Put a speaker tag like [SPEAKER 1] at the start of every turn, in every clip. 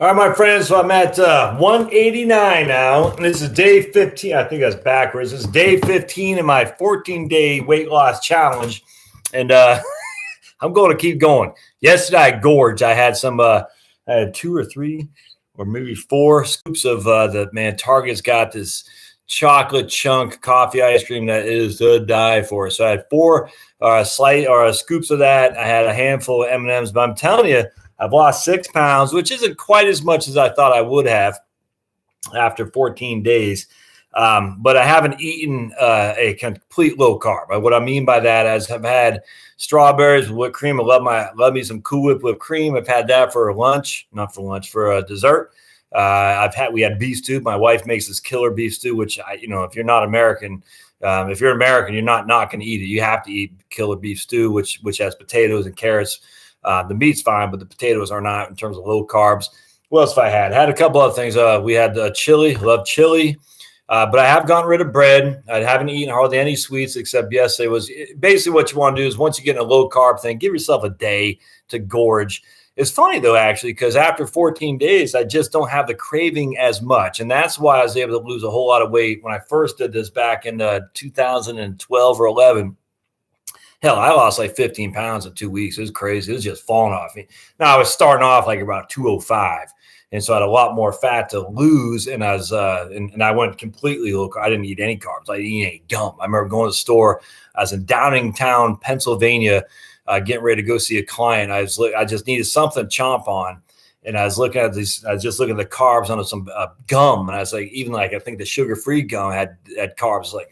[SPEAKER 1] All right, my friends. So I'm at 189 now, and this is day 15. I think that's backwards. This is day 15 in my 14-day weight loss challenge, and I'm going to keep going. Yesterday, I gorged. I had I had 2 or 3 or maybe 4 scoops of Target's got this chocolate chunk coffee ice cream that is to die for. So I had 4 scoops of that. I had a handful of M&Ms, but I'm telling you, I've lost 6 pounds, which isn't quite as much as I thought I would have after 14 days. But I haven't eaten a complete low carb. What I mean by that is I've had strawberries with whipped cream. I love me some Cool Whip whipped cream. I've had that for lunch, not for lunch, for dessert. We had beef stew. My wife makes this killer beef stew, which if you're not American, if you're American, you're not going to eat it. You have to eat killer beef stew, which has potatoes and carrots. The meat's fine, but the potatoes are not in terms of low carbs. What else have I had? Had a couple other things. We had chili. Love chili. But I have gotten rid of bread. I haven't eaten hardly any sweets except yesterday. Was basically what you want to do is once you get in a low carb thing, give yourself a day to gorge. It's funny though, actually, because after 14 days, I just don't have the craving as much. And that's why I was able to lose a whole lot of weight when I first did this back in 2012 or 11. Hell, I lost like 15 pounds in 2 weeks. It was crazy. It was just falling off me. Now I was starting off like about 205. And so I had a lot more fat to lose. And I was, and I went completely low carb. I didn't eat any carbs. I didn't eat any gum. I remember going to the store. I was in Downingtown, Pennsylvania, getting ready to go see a client. I just needed something to chomp on. And I was looking at these, I was just looking at the carbs on some gum. And I was like, even like, I think the sugar-free gum had carbs. Like,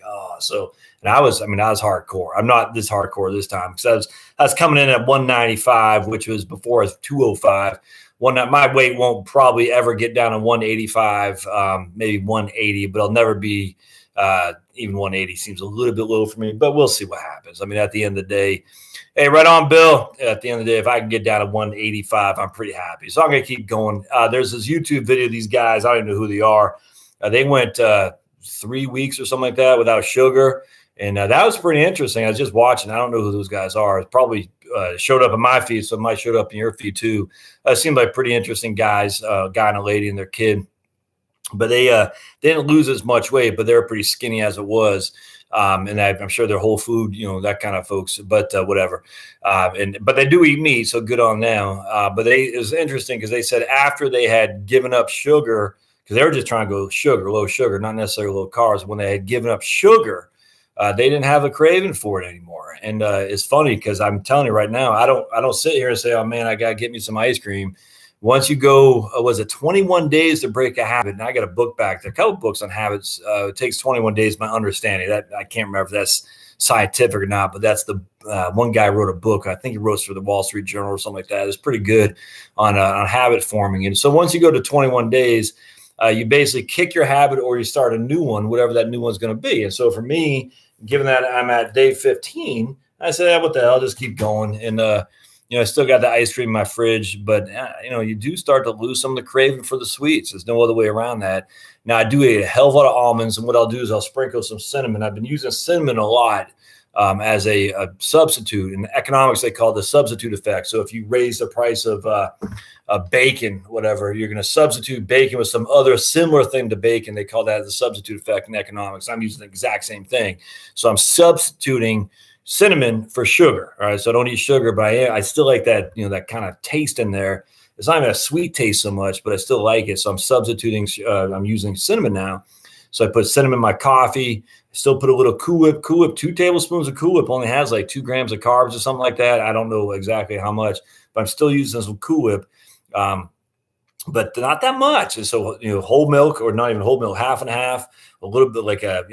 [SPEAKER 1] and I was hardcore. I'm not this hardcore this time because I was coming in at 195, which was before I was 205. My weight won't probably ever get down to 185, maybe 180, but I'll never be even 180 seems a little bit low for me, but we'll see what happens. I mean, at the end of the day, hey, right on, Bill. At the end of the day, if I can get down to 185, I'm pretty happy. So I'm going to keep going. There's this YouTube video. These guys, I don't even know who they are. They went 3 weeks or something like that without sugar. And that was pretty interesting. I was just watching. I don't know who those guys are. It probably showed up in my feed, so it might show up in your feed too. Seemed like pretty interesting guys, a guy and a lady and their kid. But they didn't lose as much weight, but they were pretty skinny as it was. And I'm sure they're whole food, that kind of folks, but whatever. But they do eat meat, so good on them. But it was interesting because they said after they had given up sugar, because they were just trying to go low sugar, not necessarily low carbs. When they had given up sugar, they didn't have a craving for it anymore. And it's funny because I'm telling you right now, I don't sit here and say, oh man, I got to get me some ice cream. Once you go, was it 21 days to break a habit? And I got a book back there, a couple books on habits. It takes 21 days, my understanding. That I can't remember if that's scientific or not, but that's the one guy wrote a book. I think he wrote for the Wall Street Journal or something like that. It's pretty good on habit forming. And so once you go to 21 days, you basically kick your habit or you start a new one, whatever that new one's going to be. And so for me, given that I'm at day 15, I said, what the hell, just keep going. And, I still got the ice cream in my fridge, but, you do start to lose some of the craving for the sweets. There's no other way around that. Now, I do eat a hell of a lot of almonds, and what I'll do is I'll sprinkle some cinnamon. I've been using cinnamon a lot as a substitute. In economics, they call it the substitute effect. So if you raise the price of bacon, whatever, you're going to substitute bacon with some other similar thing to bacon. They call that the substitute effect in economics. I'm using the exact same thing. So I'm substituting cinnamon for sugar. All right. So I don't eat sugar, but I still like that, that kind of taste in there. It's not even a sweet taste so much, but I still like it. So I'm substituting, I'm using cinnamon now. So I put cinnamon in my coffee, still put a little Cool Whip, 2 tablespoons of Cool Whip only has like 2 grams of carbs or something like that. I don't know exactly how much, but I'm still using some Cool Whip. But not that much. And so, whole milk, or not even whole milk, half and half, a little bit like a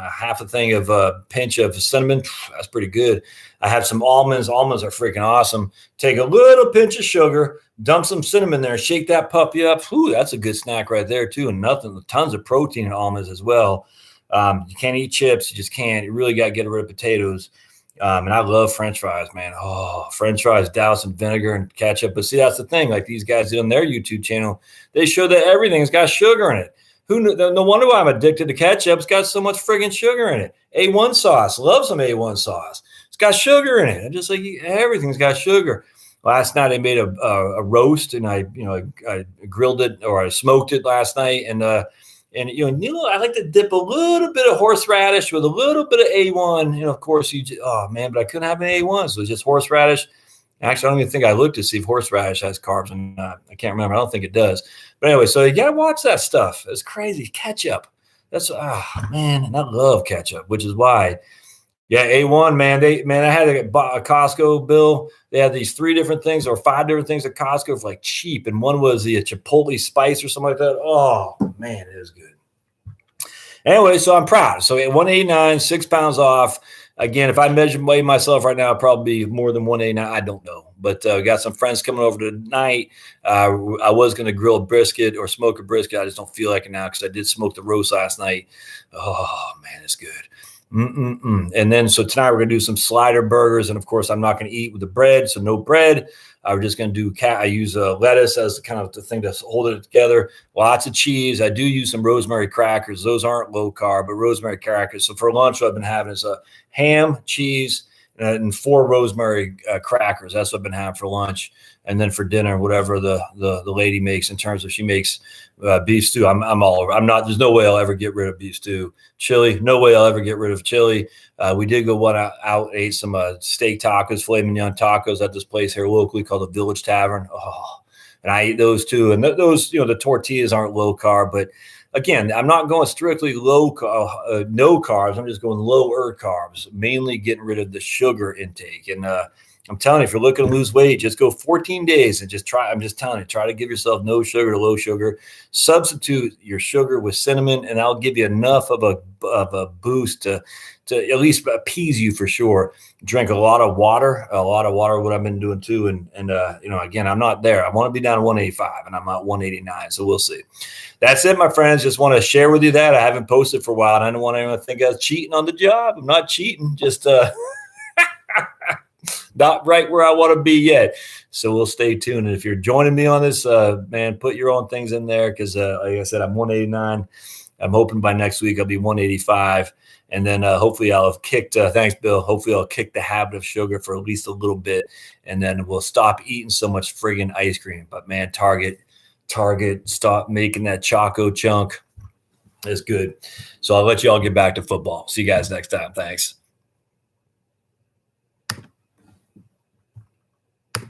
[SPEAKER 1] half a thing of a pinch of cinnamon. That's pretty good. I have some almonds. Almonds are freaking awesome. Take a little pinch of sugar, dump some cinnamon there, shake that puppy up. Ooh, that's a good snack right there too. And tons of protein in almonds as well. You can't eat chips. You just can't. You really got to get rid of potatoes. And I love French fries, man. Oh, French fries doused in vinegar and ketchup. But see, that's the thing. Like these guys do on their YouTube channel, they show that everything's got sugar in it. Who knew? No wonder why I'm addicted to ketchup. It's got so much friggin' sugar in it. A1 sauce. Love some A1 sauce. It's got sugar in it. I'm just like, everything's got sugar. Last night I made a roast, and I grilled it, or I smoked it last night, and I like to dip a little bit of horseradish with a little bit of A1. Of course, oh man, but I couldn't have an A1, so it's just horseradish. Actually, I don't even think I looked to see if horseradish has carbs or not. I can't remember. I don't think it does. But anyway, so you gotta watch that stuff. It's crazy. Ketchup. That's man, and I love ketchup, which is why. Yeah, A1, man. I had a Costco bill. They had these 3 different things or 5 different things at Costco for like cheap. And one was the Chipotle spice or something like that. Oh, man, it is good. Anyway, so I'm proud. So at 189, 6 pounds off. Again, if I weigh myself right now, I'd probably be more than 189. I don't know. But we got some friends coming over tonight. I was going to grill a brisket or smoke a brisket. I just don't feel like it now because I did smoke the roast last night. Oh, man, it's good. And then so tonight we're going to do some slider burgers. And, of course, I'm not going to eat with the bread, so no bread. We're just going to do I use lettuce as kind of the thing to hold it together. Lots of cheese. I do use some rosemary crackers. Those aren't low carb, but rosemary crackers. So for lunch, what I've been having is a ham, cheese, and 4 rosemary crackers. That's what I've been having for lunch. And then for dinner, whatever the lady makes in terms of she makes beef stew, I'm all over. There's no way I'll ever get rid of beef stew. Chili, no way I'll ever get rid of chili. We did go out, ate some steak tacos, filet mignon tacos at this place here locally called the Village Tavern. Oh, and I ate those too. And those, the tortillas aren't low carb, but again, I'm not going strictly no carbs. I'm just going lower carbs, mainly getting rid of the sugar intake. And I'm telling you, if you're looking to lose weight, just go 14 days and just try. I'm just telling you, try to give yourself no sugar to low sugar. Substitute your sugar with cinnamon, and I'll give you enough of a boost to at least appease you for sure. Drink a lot of water, what I've been doing too. And again, I'm not there. I want to be down to 185, and I'm at 189. So we'll see. That's it, my friends. Just want to share with you that I haven't posted for a while. And I don't want anyone to think I was cheating on the job. I'm not cheating. Just not right where I want to be yet. So we'll stay tuned. And if you're joining me on this, man, put your own things in there because, like I said, I'm 189. I'm hoping by next week I'll be 185. And then hopefully I'll have kicked, thanks, Bill. Hopefully I'll kick the habit of sugar for at least a little bit. And then we'll stop eating so much friggin' ice cream. But, man, Target, stop making that Choco chunk. It's good. So I'll let you all get back to football. See you guys next time. Thanks.